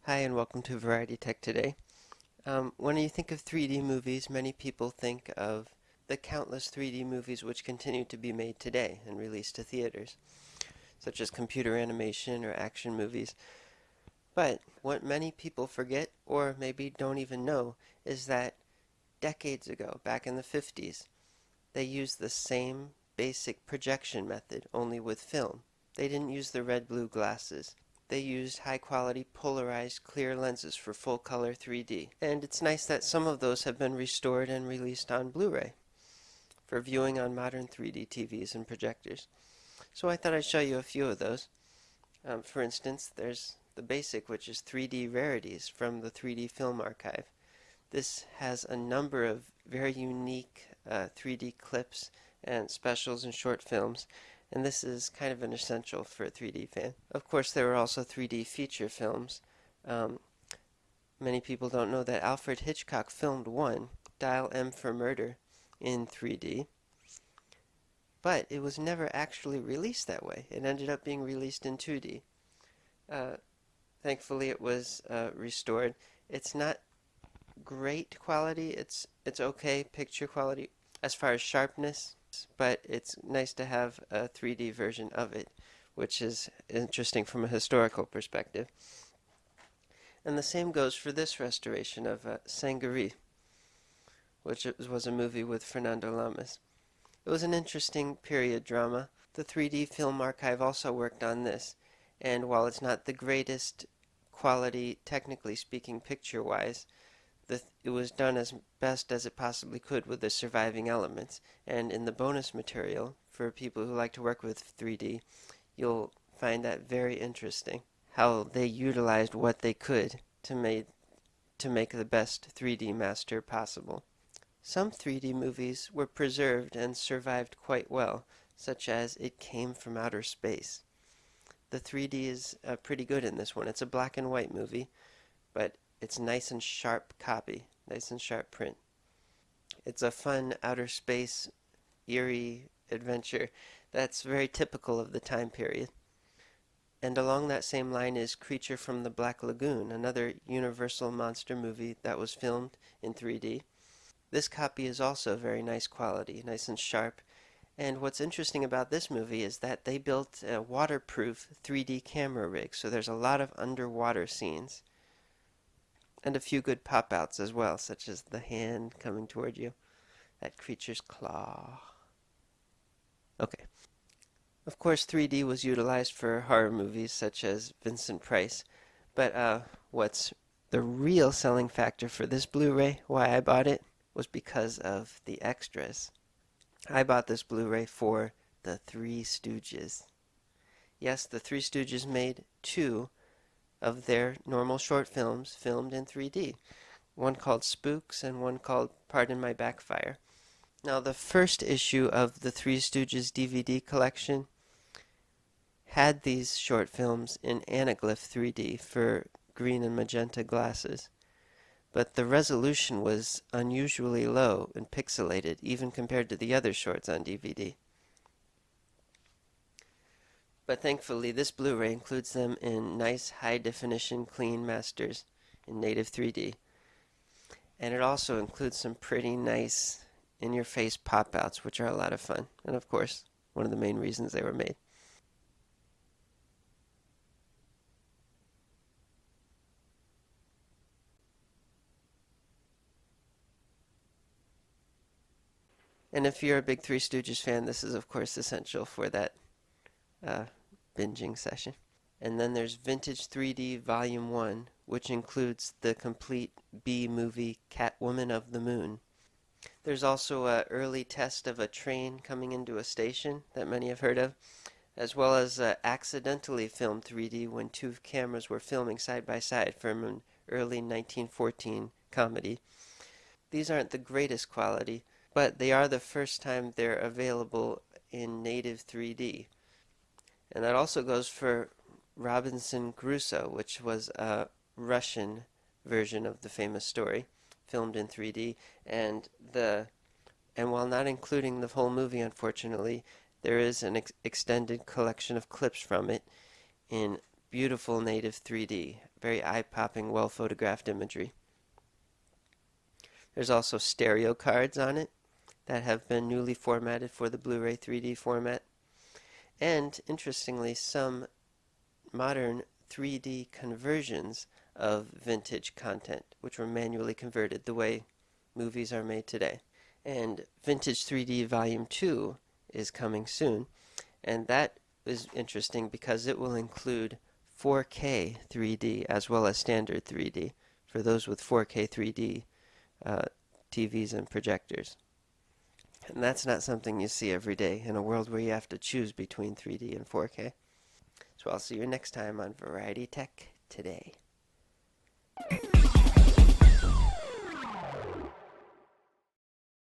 Hi, and welcome to Variety Tech Today. When you think of 3D movies, many people think of the countless 3D movies which continue to be made today and released to theaters, such as computer animation or action movies. But what many people forget, or maybe don't even know, is that decades ago, back in the 50s, they used the same basic projection method, only with film. They didn't use the red-blue glasses. They used high-quality polarized clear lenses for full-color 3D. And it's nice that some of those have been restored and released on Blu-ray for viewing on modern 3D TVs and projectors. So I thought I'd show you a few of those. For instance, there's the basic, which is 3D Rarities from the 3D Film Archive. This has a number of very unique 3D clips and specials and short films, and this is kind of an essential for a 3D fan. Of course, there are also 3D feature films. Um, Many people don't know that Alfred Hitchcock filmed one, Dial M for Murder, in 3D, but it was never actually released that way. It ended up being released in 2D. Uh, Thankfully, it was restored. It's not great quality. It's okay picture quality as far as sharpness, but it's nice to have a 3D version of it, which is interesting from a historical perspective. And the same goes for this restoration of Sangaree, which was a movie with Fernando Lamas. It was an interesting period drama. The 3D Film Archive also worked on this, and while it's not the greatest quality, technically speaking, picture-wise, it was done as best as it possibly could with the surviving elements. And in the bonus material, for people who like to work with 3D, you'll find that very interesting, how they utilized what they could to make the best 3D master possible. Some 3D movies were preserved and survived quite well, such as It Came from Outer Space. The 3D is pretty good in this one. It's a black and white movie, but it's nice and sharp copy, nice and sharp print. It's a fun outer space, eerie adventure that's very typical of the time period. And along that same line is Creature from the Black Lagoon, another Universal monster movie that was filmed in 3D. This copy is also very nice quality, nice and sharp. And what's interesting about this movie is that they built a waterproof 3D camera rig, so there's a lot of underwater scenes. And a few good pop-outs as well, such as the hand coming toward you, that creature's claw. Okay. Of course, 3D was utilized for horror movies such as Vincent Price, but what's the real selling factor for this Blu-ray, why I bought it, was because of the extras. I bought this Blu-ray for the Three Stooges. Yes, the Three Stooges made two of their normal short films filmed in 3D. One called Spooks and one called Pardon My Backfire. Now, the first issue of the Three Stooges DVD collection had these short films in anaglyph 3D for green and magenta glasses, but the resolution was unusually low and pixelated, even compared to the other shorts on DVD. But thankfully, this Blu-ray includes them in nice high-definition clean masters in native 3D. And it also includes some pretty nice in-your-face pop-outs, which are a lot of fun. And of course, one of the main reasons they were made. And if you're a big Three Stooges fan, this is of course essential for that uh, binging session. And then there's Vintage 3D Volume 1, which includes the complete B-movie Catwoman of the Moon. There's also an early test of a train coming into a station that many have heard of, as well as accidentally filmed 3D when two cameras were filming side by side from an early 1914 comedy. These aren't the greatest quality, but they are the first time they're available in native 3D. And that also goes for Robinson Crusoe, which was a Russian version of the famous story, filmed in 3D, and while not including the whole movie, unfortunately, there is an extended collection of clips from it in beautiful native 3D. very eye-popping, well-photographed imagery. There's also stereo cards on it that have been newly formatted for the Blu-ray 3D format. And, interestingly, some modern 3D conversions of vintage content, which were manually converted the way movies are made today. And Vintage 3D Volume 2 is coming soon, and that is interesting because it will include 4K 3D as well as standard 3D for those with 4K 3D TVs and projectors. And that's not something you see every day in a world where you have to choose between 3D and 4K. So I'll see you next time on Variety Tech Today.